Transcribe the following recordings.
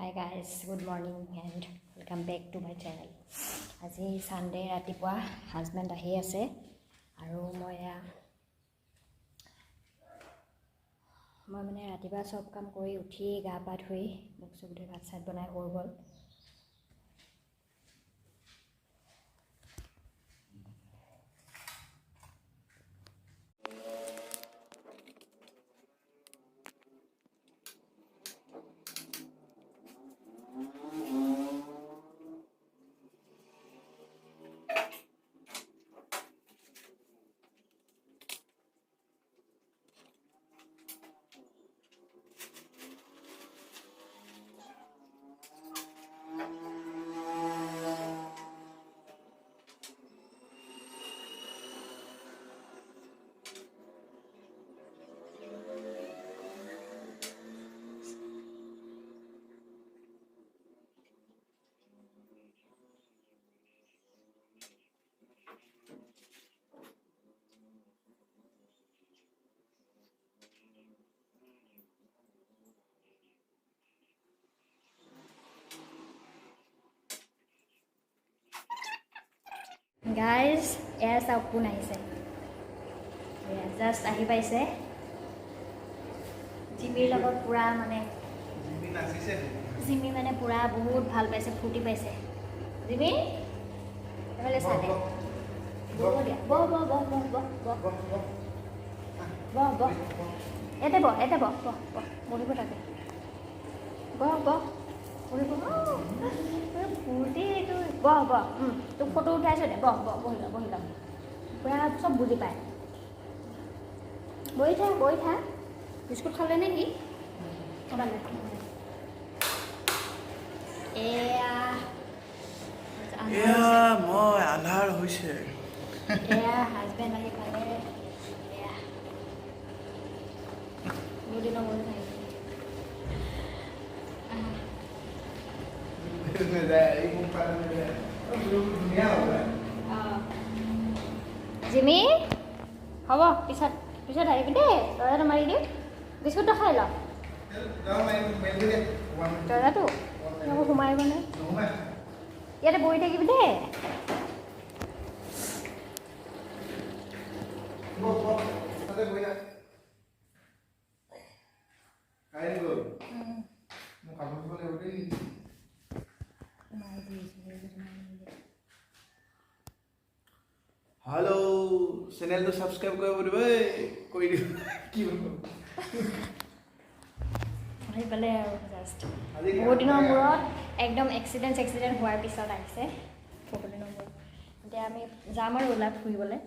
Hi guys, good morning and welcome back to my channel. আজি Sunday ৰাতিপুৱা husband আহি আছে আৰু মই মানে ৰাতিপুৱা সব কাম কৰি উঠি গা পা ধুই মুখ চুখ ধুই ভাত চাত বনাই হৈ গ'ল। Guys, এয়া চাওক কোন আহিছে। জাষ্ট আহি পাইছে। জিমিৰ লগত পুৰা মানে জিমি মানে পুৰা বহুত ভাল পাইছে, ফূৰ্তি পাইছে। জিমি নহ'লে চালে বহ দিয়া, বহ বহ বহ বহ বহ বহ বহ বহ এতে বহ বহ বহ বহিব থাকে, বহ বহ বহিব। ফূৰ্তি এইটো বহ বহ তোক ফটো উঠাইছো দে, বহ বহ বহি ল পুৰা চব বুজি পায়। বহি থাক বিস্কুট খালে নে কি? মই আন্ধাৰ হৈছে। হাজবেণ্ড আহি পালে। দুদিনৰ মূৰত আহিছে। জিমি হ'ব পিছত আহিবি দেই, দৰ্জাটো মাৰি দিম, বিস্কুটটো খাই ল। দৰ্জাটো আকৌ সোমাই আহিব নে? ইয়াতে বহি থাকিবি দেই। হেল্ল' চেনেলটো ছাবস্ক্ৰাইব কৰিব দিব, কৰি দিব। কি আহি পালে আৰু জাষ্ট বহুত দিনৰ মূৰত একদম এক্সিডেণ্ট হোৱাৰ পিছত আহিছে। বহুত দিনৰ মূৰত এতিয়া আমি যাম আৰু ওলাই ফুৰিবলৈ।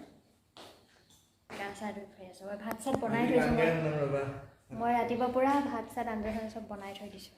গা চা ধুই ফুৰি আছোঁ। মই ভাত চাত বনাই থৈছোঁ। মই ৰাতিপুৱা পূৰা ভাত চাত আঞ্জা চব বনাই থৈ দিছোঁ।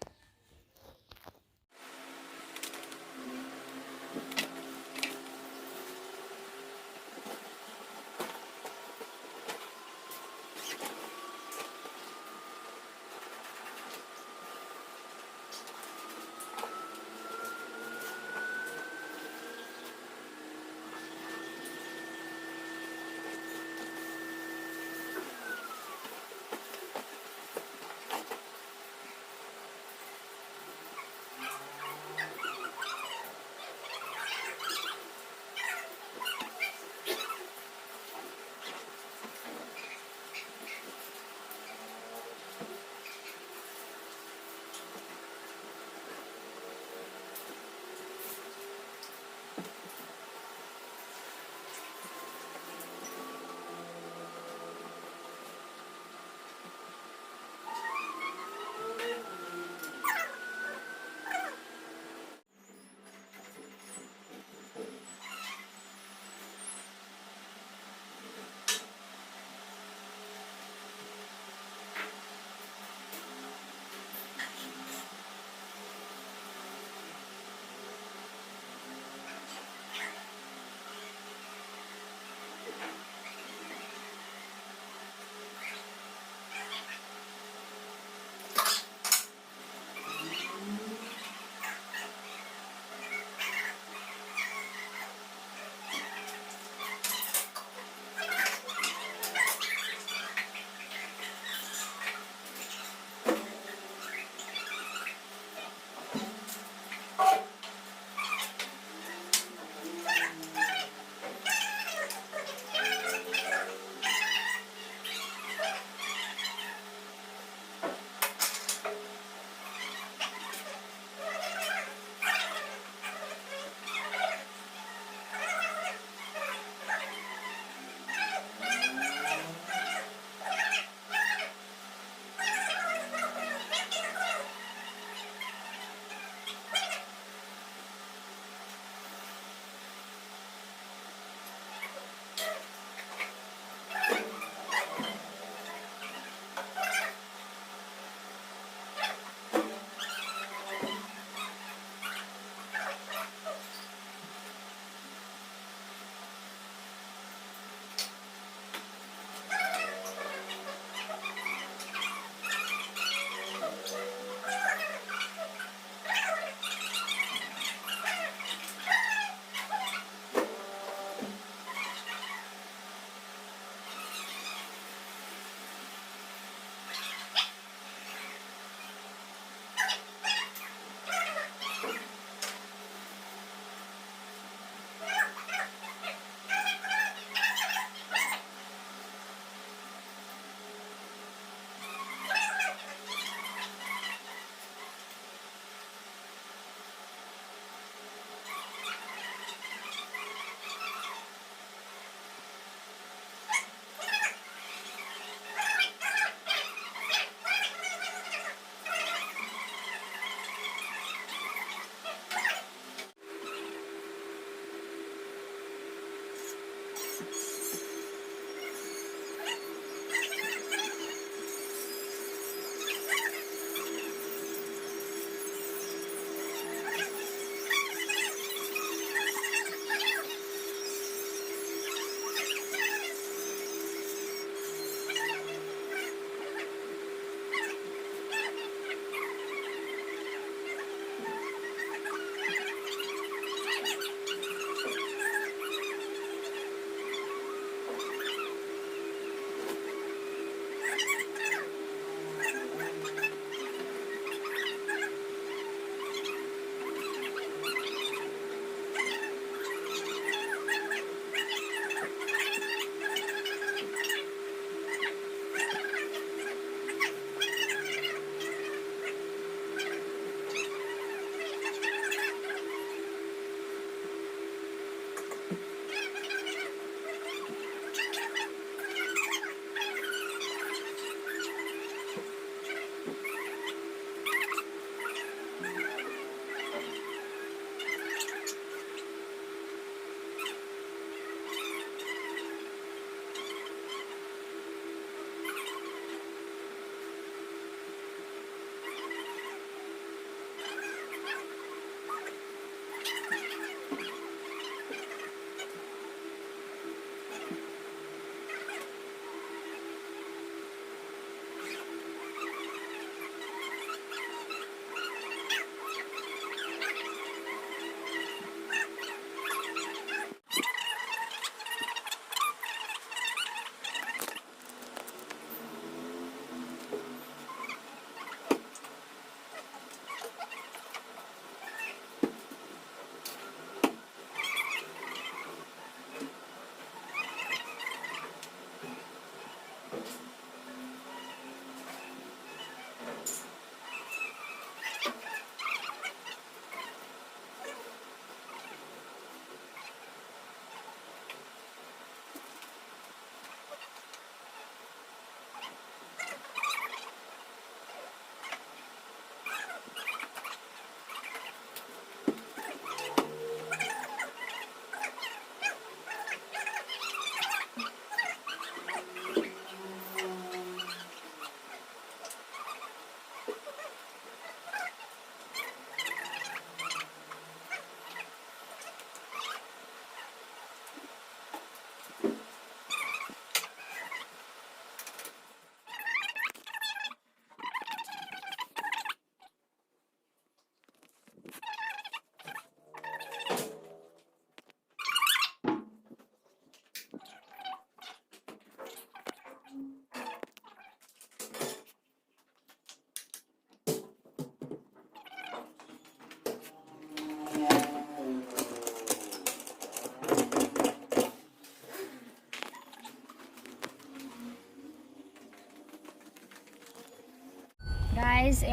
গাইজ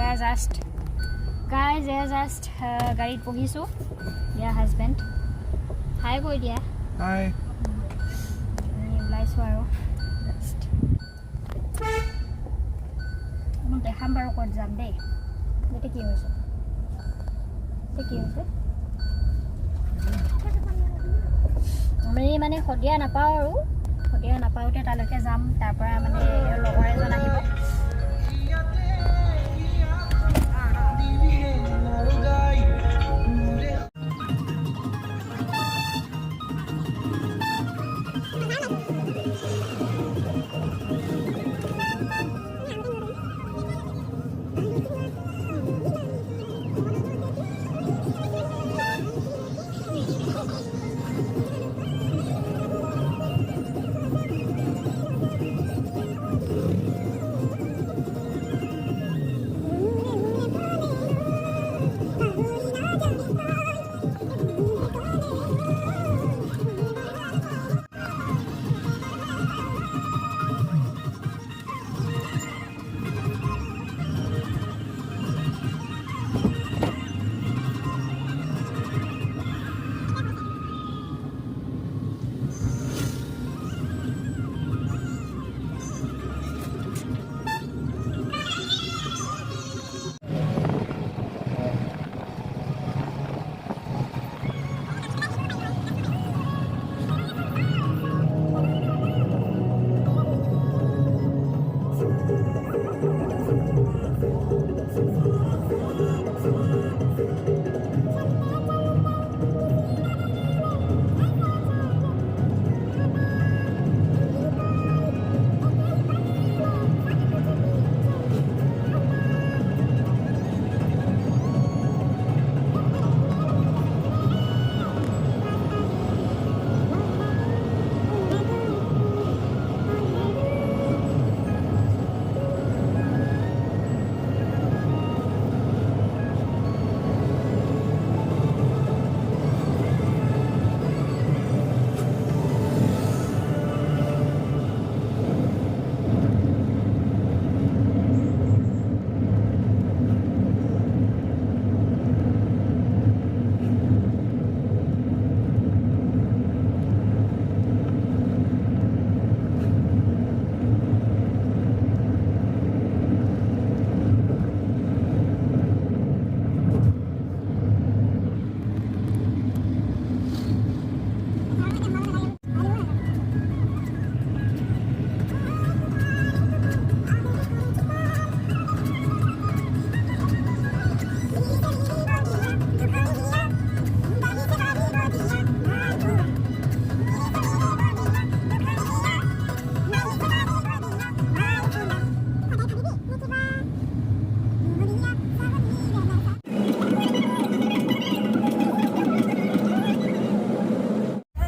এয়া জাষ্ট গাড়ীত বহিছোঁ ইয়াৰ হাজবেণ্ড হাই কৈ দিয়া হাই আমি ওলাইছোঁ আৰু জাষ্ট মই দেখাম বাৰু ক'ত যাম দেই এতিয়া কি হৈছে আমি মানে শদিয়া নাপাওঁ আৰু শদিয়া নাপাওঁতে তালৈকে যাম তাৰপৰা মানে লগৰ এজন আহিব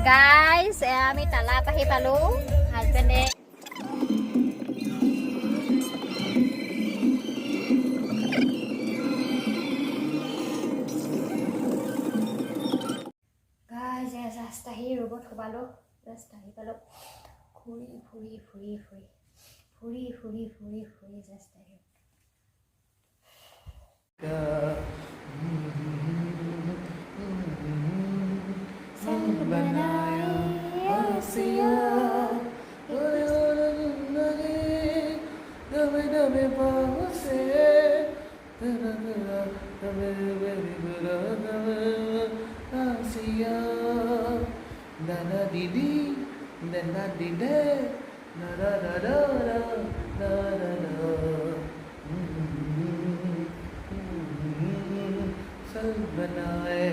গাইজ আমি তালাপ আহি পালোঁ হাজবেণ্ডে গাইজ জাষ্ট আহি ৰুমত সোমালোঁ জাষ্ট আহি পালোঁ ফুৰি জাষ্ট আহি बनाए